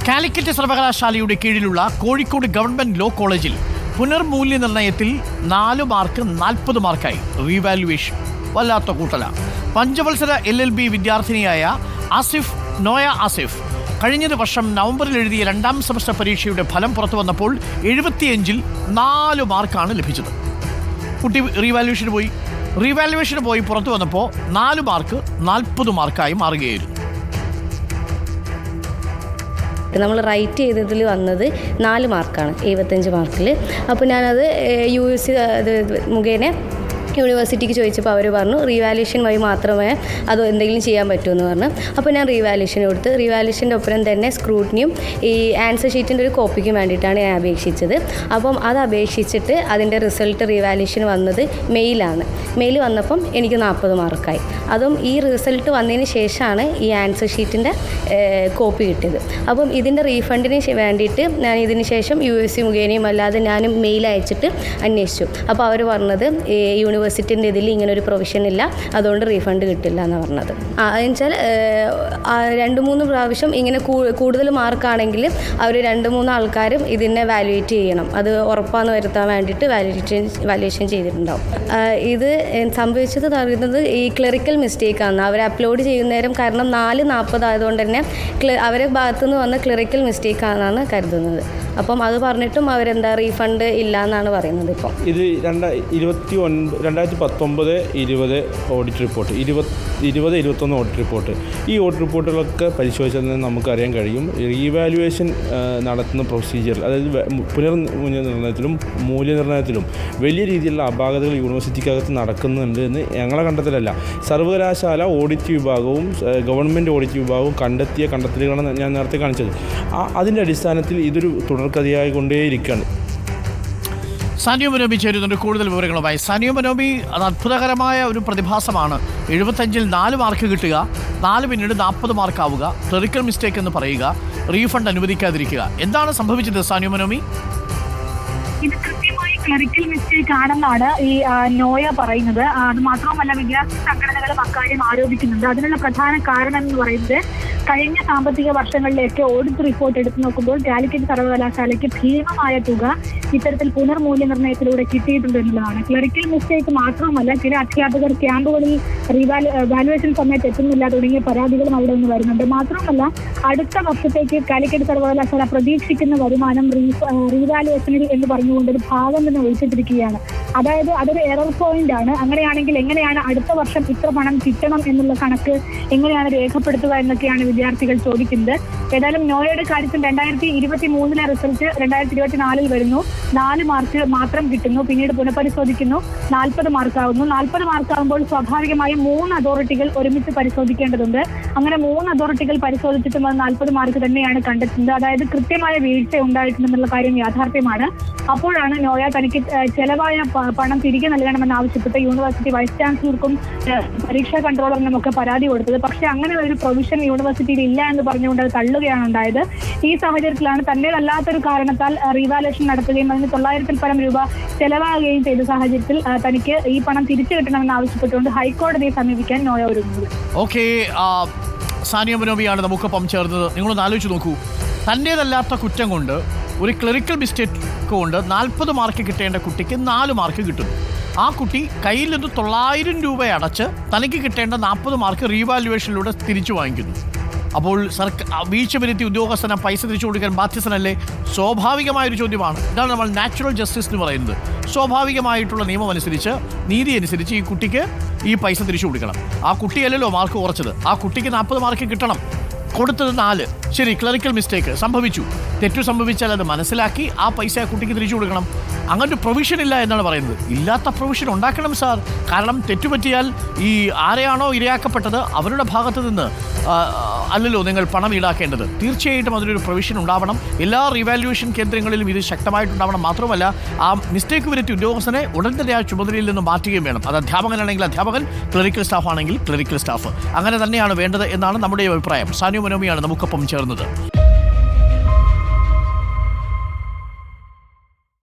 കാലിക്കറ്റ് സർവകലാശാലയുടെ കീഴിലുള്ള Kozhikode government law കോളേജിൽ പുനർമൂല്യനിർണ്ണയത്തിൽ 4 മാർക്ക് 40 മാർക്കായി റീവാലുവേഷൻ. വല്ലാത്ത കൂട്ടല. പഞ്ചവത്സര LLB വിദ്യാർത്ഥിനിയായ നോയ ആസിഫ് കഴിഞ്ഞ വർഷം നവംബറിൽ എഴുതിയ 2ാം സെമസ്റ്റർ പരീക്ഷയുടെ ഫലം പുറത്തു വന്നപ്പോൾ 75-ൽ 4 മാർക്കാണ് ലഭിച്ചത്. കുട്ടി റീവാലുവേഷന് പോയി പുറത്തു വന്നപ്പോൾ 4 മാർക്ക് 40 മാർക്കായി മാറുകയായിരുന്നു. നമ്മൾ റൈറ്റ് ചെയ്തതിൽ വന്നത് 4 മാർക്കാണ് 75 മാർക്കിൽ. അപ്പോൾ ഞാനത് USC മുഖേന യൂണിവേഴ്സിറ്റിക്ക് ചോദിച്ചപ്പോൾ അവർ പറഞ്ഞു റീവാലുവേഷൻ വഴി മാത്രമേ അത് എന്തെങ്കിലും ചെയ്യാൻ പറ്റുമെന്ന് പറഞ്ഞു. അപ്പോൾ ഞാൻ റീവാലുവേഷൻ കൊടുത്ത് റീവാലുവേഷൻ്റെ ഒപ്പം തന്നെ സ്ക്രൂട്ടിനിയും ഈ ആൻസർ ഷീറ്റിൻ്റെ ഒരു കോപ്പിക്കും വേണ്ടിയിട്ടാണ് ഞാൻ അപേക്ഷിച്ചത്. അപ്പം അത് അപേക്ഷിച്ചിട്ട് അതിൻ്റെ റിസൾട്ട് റീവാലുവേഷൻ വന്നത് മെയിലാണ്. മെയിൽ വന്നപ്പം എനിക്ക് 40 മാർക്കായി. അതും ഈ റിസൾട്ട് വന്നതിന് ശേഷമാണ് ഈ ആൻസർ ഷീറ്റിൻ്റെ കോപ്പി കിട്ടിയത്. അപ്പം ഇതിൻ്റെ റീഫണ്ടിന് വേണ്ടിയിട്ട് ഞാൻ ഇതിന് ശേഷം USC മുഖേനയും അല്ലാതെ ഞാനും മെയിൽ അയച്ചിട്ട് അന്വേഷിച്ചു. അപ്പോൾ അവർ പറഞ്ഞത് യൂണിവേഴ്സിറ്റിൻ്റെ ഇതിൽ ഇങ്ങനൊരു പ്രൊവിഷൻ ഇല്ല, അതുകൊണ്ട് റീഫണ്ട് കിട്ടില്ല എന്നാണ് പറഞ്ഞത്. എന്നുവെച്ചാൽ 2-3 പ്രാവശ്യം ഇങ്ങനെ കൂടുതൽ മാർക്കാണെങ്കിൽ അവർ 2-3 ആൾക്കാരും ഇതിനെ വാല്യുവേറ്റ് ചെയ്യണം. അത് ഉറപ്പാന്ന് വരുത്താൻ വേണ്ടിയിട്ട് വാല്യുവേഷൻ ചെയ്തിട്ടുണ്ടാവും. ഇത് സംഭവിച്ചത് പറയുന്നത് ഈ ക്ലറിക്കൽ മിസ്റ്റേക്കാണ്. അവർ അപ്ലോഡ് ചെയ്യുന്നേരം കാരണം 4:40 ആയതുകൊണ്ട് തന്നെ അവരെ ഭാഗത്തുനിന്ന് വന്ന ക്ലറിക്കൽ മിസ്റ്റേക്കാണെന്നാണ് കരുതുന്നത്. അപ്പം അത് പറഞ്ഞിട്ടും അവരെന്താ റീഫണ്ട് ഇല്ല എന്നാണ് പറയുന്നത്. ഇപ്പം ഇത് 2019-20 ഓഡിറ്റ് റിപ്പോർട്ട്, 2020-21 ഓഡിറ്റ് റിപ്പോർട്ട്, ഈ ഓഡിറ്റ് റിപ്പോർട്ടുകളൊക്കെ പരിശോധിച്ചാൽ നമുക്കറിയാൻ കഴിയും റീവാലുവേഷൻ നടത്തുന്ന പ്രൊസീജിയർ, അതായത് പുനർമൂല്യനിർണ്ണയത്തിലും മൂല്യനിർണ്ണയത്തിലും വലിയ രീതിയിലുള്ള അപാകതകൾ യൂണിവേഴ്സിറ്റിക്കകത്ത് നടക്കുന്നുണ്ട് എന്ന് ഞങ്ങളെ കണ്ടെത്തലല്ല, സർവകലാശാല ഓഡിറ്റ് വിഭാഗവും ഗവൺമെൻറ് ഓഡിറ്റ് വിഭാഗവും കണ്ടെത്തിയ കണ്ടെത്തലുകളാണ് ഞാൻ നേരത്തെ കാണിച്ചത്. അതിൻ്റെ അടിസ്ഥാനത്തിൽ ഇതൊരു തുടർക്കഥയായി കൊണ്ടേയിരിക്കുകയാണ്. സാനിയോ മനോബി ചേരുന്നുണ്ട് കൂടുതൽ വിവരങ്ങളുമായി. സാനിയോ മനോബി, അത് അത്ഭുതകരമായ ഒരു പ്രതിഭാസമാണ്. 75-ൽ 4 മാർക്ക് കിട്ടുക, 4 പിന്നീട് 40 മാർക്കാവുക, ക്ലറിക്കൽ മിസ്റ്റേക്ക് എന്ന് പറയുക, റീഫണ്ട് അനുവദിക്കാതിരിക്കുക. എന്താണ് സംഭവിച്ചത് സാനിയോ മനോബി? ഇത് കൃത്യമായി ക്ലറിക്കൽ മിസ്റ്റേക്ക് ആണെന്നാണ് ഈ നോയ പറയുന്നത്. അത് മാത്രവുമല്ല വിദ്യാർത്ഥി സംഘടനകളും അക്കാര്യം ആരോപിക്കുന്നുണ്ട്. അതിനുള്ള പ്രധാന കാരണം എന്ന് പറയുന്നത് കഴിഞ്ഞ സാമ്പത്തിക വർഷങ്ങളിലേക്ക് ഓഡിറ്റ് റിപ്പോർട്ട് എടുത്തു നോക്കുമ്പോൾ കാലിക്കറ്റ് സർവകലാശാലയ്ക്ക് ഭീമമായ തുക ഇത്തരത്തിൽ പുനർമൂല്യനിർണ്ണയത്തിലൂടെ കിട്ടിയിട്ടുണ്ട് എന്നുള്ളതാണ്. ക്ലറിക്കൽ മിസ്റ്റേക്ക് മാത്രമല്ല, ചില അധ്യാപകർ ക്യാമ്പുകളിൽ വാലുവേഷൻ സമയത്ത് എത്തുന്നില്ല തുടങ്ങിയ പരാതികളും അവിടെ നിന്ന് വരുന്നുണ്ട്. മാത്രമല്ല, അടുത്ത വർഷത്തേക്ക് കാലിക്കറ്റ് സർവകലാശാല പ്രതീക്ഷിക്കുന്ന വരുമാനം റീവാലുവേഷനിൽ എന്ന് പറഞ്ഞുകൊണ്ട് ഒരു ഭാഗം തന്നെ ഒഴിച്ചിട്ടിരിക്കുകയാണ്. അതായത് അതൊരു എറർ പോയിന്റ് ആണ്. അങ്ങനെയാണെങ്കിൽ എങ്ങനെയാണ് അടുത്ത വർഷം ഇത്ര പണം കിട്ടണം എന്നുള്ള കണക്ക് എങ്ങനെയാണ് രേഖപ്പെടുത്തുക എന്നൊക്കെയാണ് വിദ്യാർത്ഥികൾ ചോദിക്കുന്നത്. ഏതായാലും നോയയുടെ കാര്യത്തിൽ 2023 റിസൾട്ട് 2024 വരുന്നു. 4 മാർക്ക് മാത്രം കിട്ടുന്നു. പിന്നീട് പുനഃപരിശോധിക്കുന്നു, 40 മാർക്കാവുന്നു. 40 മാർക്കാവുമ്പോൾ സ്വാഭാവികമായും 3 അതോറിറ്റികൾ ഒരുമിച്ച് പരിശോധിക്കേണ്ടതുണ്ട്. അങ്ങനെ 3 അതോറിറ്റികൾ പരിശോധിച്ചിട്ടും അത് 40 മാർക്ക് തന്നെയാണ് കണ്ടെത്തുന്നത്. അതായത് കൃത്യമായ വീഴ്ച ഉണ്ടായിട്ടുണ്ടെന്നുള്ള കാര്യം യാഥാർത്ഥ്യമാണ്. അപ്പോഴാണ് നോയ തനിക്ക് ചെലവായ പണം തിരികെ നൽകണമെന്നാവശ്യപ്പെട്ട് യൂണിവേഴ്സിറ്റി വൈസ് ചാൻസലർക്കും പരീക്ഷാ കൺട്രോളറിനും ഒക്കെ പരാതി കൊടുത്തത്. പക്ഷേ അങ്ങനെ ഒരു പ്രൊവിഷൻ യൂണിവേഴ്സിറ്റിയിൽ ഇല്ല എന്ന് പറഞ്ഞുകൊണ്ട് അത് തള്ളുകയാണ് ഉണ്ടായത്. ഈ സാഹചര്യത്തിലാണ് തന്റേതല്ലാത്തൊരു കാരണത്താൽ റീവാലുവേഷൻ നടത്തുകയും അതിന് 900-ൽ പരം രൂപ ചെലവാകുകയും ചെയ്ത സാഹചര്യത്തിൽ തനിക്ക് ഈ പണം തിരിച്ചു കിട്ടണമെന്ന് ആവശ്യപ്പെട്ടുകൊണ്ട് ഹൈക്കോടതിയെ സമീപിക്കാൻ നോയ ഒരുങ്ങുന്നത്. ഓക്കെ, സാനിയോ മനോബിയാണ് നമുക്കൊപ്പം ചേർന്നത്. നിങ്ങളൊന്ന് ആലോചിച്ച് നോക്കൂ, തൻ്റേതല്ലാത്ത കുറ്റം കൊണ്ട്, ഒരു ക്ലറിക്കൽ മിസ്റ്റേക്ക് കൊണ്ട് 40 മാർക്ക് കിട്ടേണ്ട കുട്ടിക്ക് 4 മാർക്ക് കിട്ടുന്നു. ആ കുട്ടി കയ്യിൽ നിന്ന് 900 രൂപ അടച്ച് തനിക്ക് കിട്ടേണ്ട 40 മാർക്ക് റീവാലുവേഷനിലൂടെ തിരിച്ചു വാങ്ങിക്കുന്നു. അപ്പോൾ വീഴ്ച വരുത്തി ഉദ്യോഗസ്ഥന് പൈസ തിരിച്ചു കൊടുക്കാൻ ബാധ്യസ്ഥനല്ലേ? സ്വാഭാവികമായൊരു ചോദ്യമാണ്. ഇതാണ് നമ്മൾ നാച്ചുറൽ ജസ്റ്റിസ് എന്ന് പറയുന്നത്. സ്വാഭാവികമായിട്ടുള്ള നിയമം അനുസരിച്ച്, നീതി അനുസരിച്ച് ഈ കുട്ടിക്ക് ഈ പൈസ തിരിച്ചു കൊടുക്കണം. ആ കുട്ടിയല്ലല്ലോ മാർക്ക് കുറച്ചത്, ആ കുട്ടിക്ക് 40 മാർക്ക് കിട്ടണം. കൊടുത്തത് 4. ശരി, ക്ലറിക്കൽ മിസ്റ്റേക്ക് സംഭവിച്ചു, തെറ്റു സംഭവിച്ചാൽ അത് മനസ്സിലാക്കി ആ പൈസ ആ കുട്ടിക്ക് തിരിച്ചു കൊടുക്കണം. അങ്ങനൊരു പ്രൊവിഷൻ ഇല്ല എന്നാണ് പറയുന്നത്. ഇല്ലാത്ത പ്രൊവിഷൻ ഉണ്ടാക്കണം സാർ. കാരണം തെറ്റുപറ്റിയാൽ ഈ ആരെയാണോ ഇരയാക്കപ്പെട്ടത് അവരുടെ ഭാഗത്ത് നിന്ന് അല്ലല്ലോ നിങ്ങൾ പണം ഈടാക്കേണ്ടത്. തീർച്ചയായിട്ടും അതിനൊരു പ്രൊവിഷൻ ഉണ്ടാവണം. എല്ലാ റീവാലുവേഷൻ കേന്ദ്രങ്ങളിലും ഇത് ശക്തമായിട്ടുണ്ടാവണം. മാത്രമല്ല, ആ മിസ്റ്റേക്ക് വരുത്തിയ ഉദ്യോഗസ്ഥനെ ഉടൻ തന്നെ ആ ചുമതലയിൽ നിന്ന് മാറ്റുകയും വേണം. അത് അധ്യാപകനാണെങ്കിൽ അധ്യാപകൻ, ക്ലറിക്കൽ സ്റ്റാഫ് ആണെങ്കിൽ ക്ലറിക്കൽ സ്റ്റാഫ്. അങ്ങനെ തന്നെയാണ് വേണ്ടത് എന്നാണ് നമ്മുടെ അഭിപ്രായം. സാനിയോ മനോബിയാണ് നമുക്കൊപ്പം ചേർന്നത്.